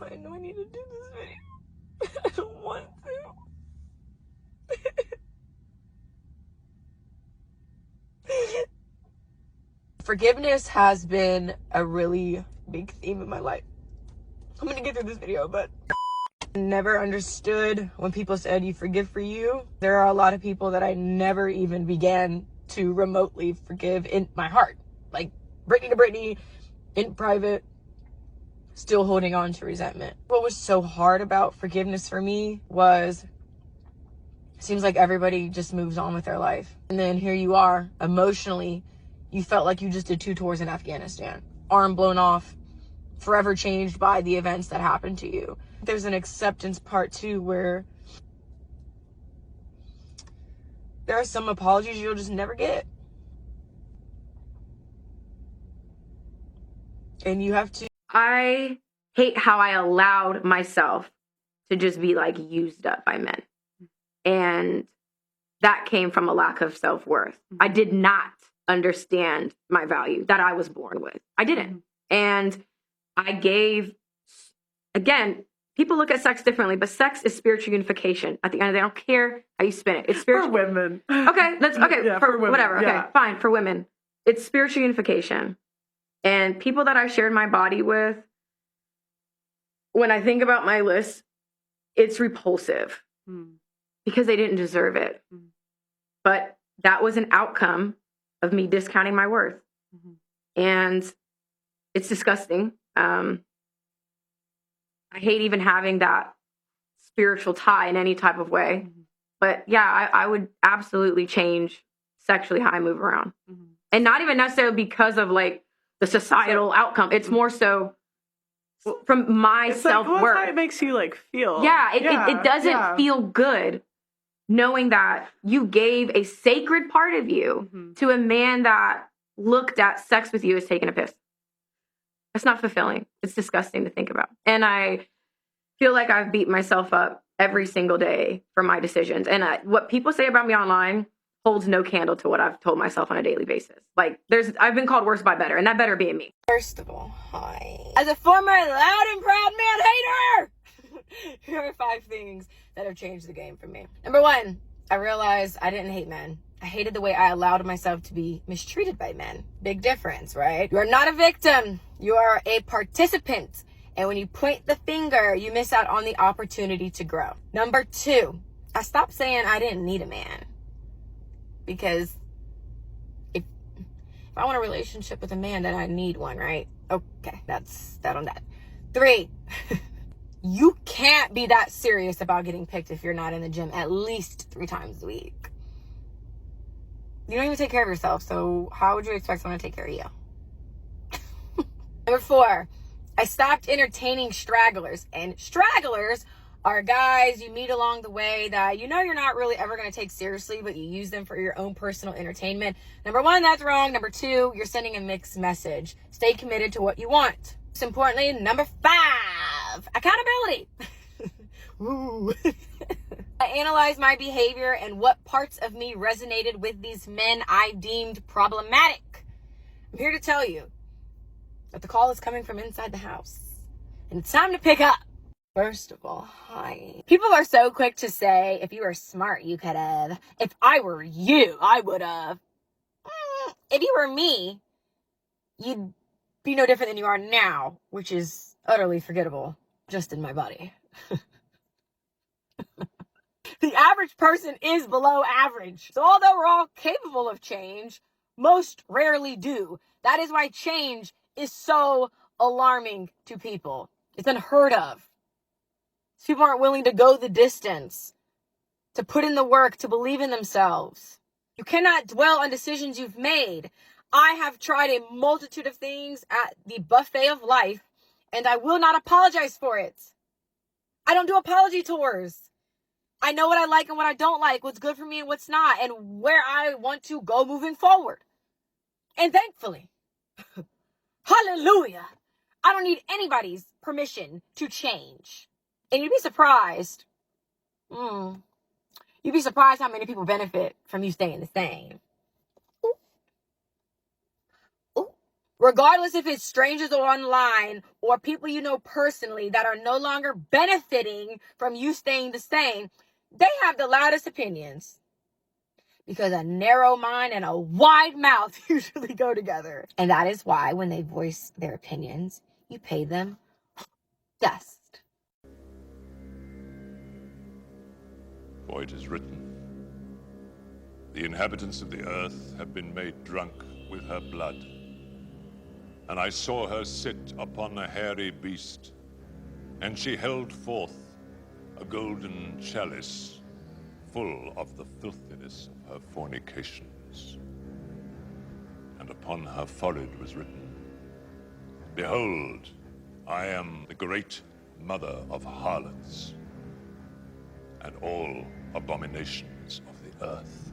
why I know I need to do this video. I don't want to. Forgiveness has been a really big theme in my life. I'm gonna get through this video, but I never understood when people said you forgive for you. There are a lot of people that I never even began to remotely forgive in my heart. Like Brittany to Brittany, in private, still holding on to resentment. What was so hard about forgiveness for me was, it seems like everybody just moves on with their life. And then here you are, emotionally, you felt like you just did 2 tours in Afghanistan. Arm blown off, forever changed by the events that happened to you. There's an acceptance part too, where there are some apologies you'll just never get. And you have to... I hate how I allowed myself to just be like used up by men. And that came from a lack of self-worth. I did not understand my value that I was born with. I didn't. And I gave, again, people look at sex differently, but sex is spiritual unification. At the end of the day, I don't care how you spin it. It's spiritual. For women. Okay, Yeah, for women. whatever. Yeah. Okay, fine, for women. It's spiritual unification. And people that I shared my body with, when I think about my list, it's repulsive because they didn't deserve it. But that was an outcome of me discounting my worth. And it's disgusting. I hate even having that spiritual tie in any type of way. But yeah, I would absolutely change sexually how I move around. And not even necessarily because of like the societal outcome. It's more so from my self-worth. Like, how it makes you like feel. Yeah, it doesn't feel good knowing that you gave a sacred part of you to a man that looked at sex with you as taking a piss. That's not fulfilling. It's disgusting to think about. And I feel like I've beat myself up every single day for my decisions. And what people say about me online holds no candle to what I've told myself on a daily basis. Like, I've been called worse by better, and that better being me. First of all, hi. As a former loud and proud man hater, here are 5 things that have changed the game for me. Number 1, I realized I didn't hate men. I hated the way I allowed myself to be mistreated by men. Big difference, right? You are not a victim. You are a participant. And when you point the finger, you miss out on the opportunity to grow. Number 2, I stopped saying I didn't need a man. Because if I want a relationship with a man, then I need one, right? Okay, that's that on that. 3, you can't be that serious about getting picked if you're not in the gym at least 3 times a week. You don't even take care of yourself, so how would you expect someone to take care of you? Number 4, I stopped entertaining stragglers. And stragglers are guys you meet along the way that you know you're not really ever going to take seriously, but you use them for your own personal entertainment. Number 1, that's wrong. Number 2, you're sending a mixed message. Stay committed to what you want. Most importantly, number 5, accountability. Ooh. I analyzed my behavior and what parts of me resonated with these men I deemed problematic. I'm here to tell you that the call is coming from inside the house, and it's time to pick up. First of all, hi. People are so quick to say, if you were smart, you could have. If I were you, I would have. If you were me, you'd be no different than you are now, which is utterly forgettable, just in my body. The average person is below average. So although we're all capable of change, most rarely do. That is why change is so alarming to people. It's unheard of. People aren't willing to go the distance, to put in the work, to believe in themselves. You cannot dwell on decisions you've made. I have tried a multitude of things at the buffet of life, and I will not apologize for it. I don't do apology tours. I know what I like and what I don't like, what's good for me and what's not, and where I want to go moving forward. And thankfully, hallelujah, I don't need anybody's permission to change. And you'd be surprised. You'd be surprised how many people benefit from you staying the same. Ooh. Ooh. regardless if it's strangers or online or people you know personally that are no longer benefiting from you staying the same, they have the loudest opinions. Because a narrow mind and a wide mouth usually go together. And that is why when they voice their opinions, you pay them dust. For it is written, the inhabitants of the earth have been made drunk with her blood. And I saw her sit upon a hairy beast, and she held forth a golden chalice full of the filthiness of her fornications. And upon her forehead was written, Behold, I am the great mother of harlots and all abominations of the earth.